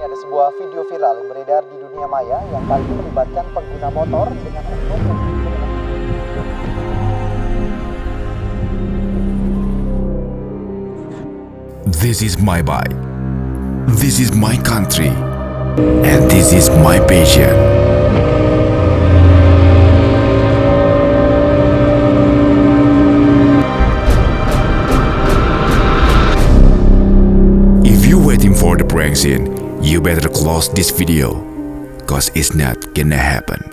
ada sebuah video viral yang beredar di dunia maya yang kali ini melibatkan pengguna motor dengan oknum yang This is my bike. This is my country. And this is my passion. If you're waiting for the prank scene, you better close this video, cause it's not gonna happen.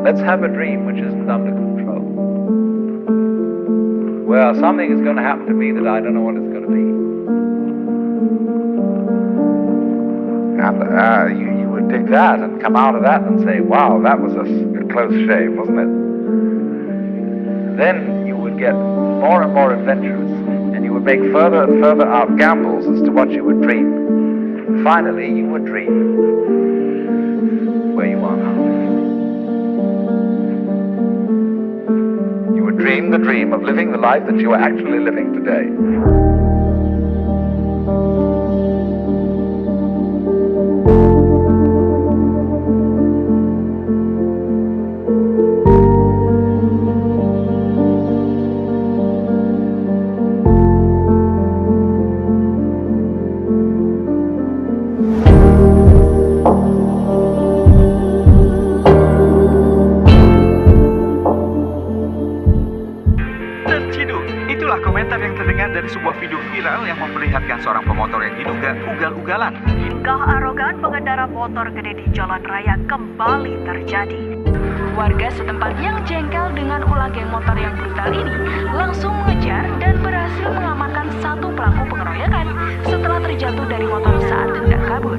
Let's have a dream which isn't under control. Well, something is going to happen to me that I don't know what it's going to be. And you would dig that and come out of that and say, wow, that was a close shave, wasn't it? Then you would get more and more adventurous, and you would make further and further out gambles as to what you would dream. Finally, you would dream where you are now. Dream the dream of living the life that you are actually living today. Dari sebuah video viral yang memperlihatkan seorang pemotor yang diduga ugal-ugalan. Tingkah arogan pengendara motor gede di jalan raya kembali terjadi. Warga setempat yang jengkel dengan ulah geng motor yang brutal ini langsung mengejar dan berhasil mengamankan satu pelaku pengeroyokan setelah terjatuh dari motor saat hendak kabur.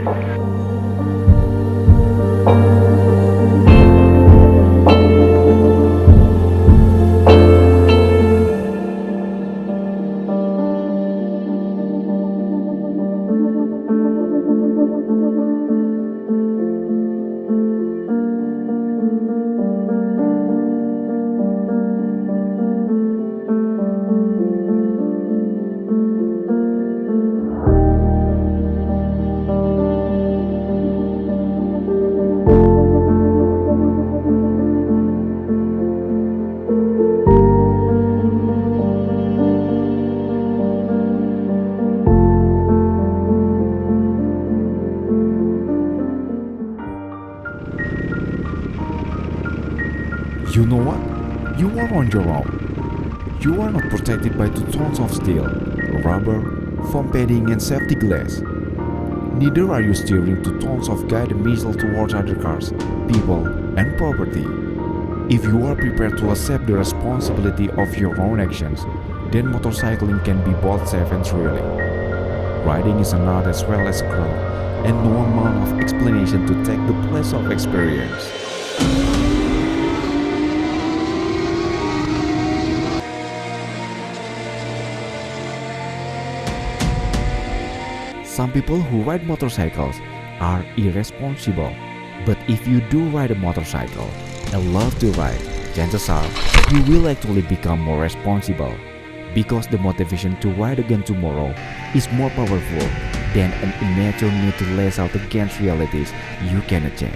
You know what? You are on your own. You are not protected by 2 tons of steel, rubber, foam padding and safety glass. Neither are you steering 2 tons of guided missile towards other cars, people and property. If you are prepared to accept the responsibility of your own actions, then motorcycling can be both safe and thrilling. Riding is an art as well as a craft, and no amount of explanation to take the place of experience. Some people who ride motorcycles are irresponsible, but if you do ride a motorcycle and love to ride, chances are you will actually become more responsible, because the motivation to ride again tomorrow is more powerful than an immature need to lash out against realities you cannot change.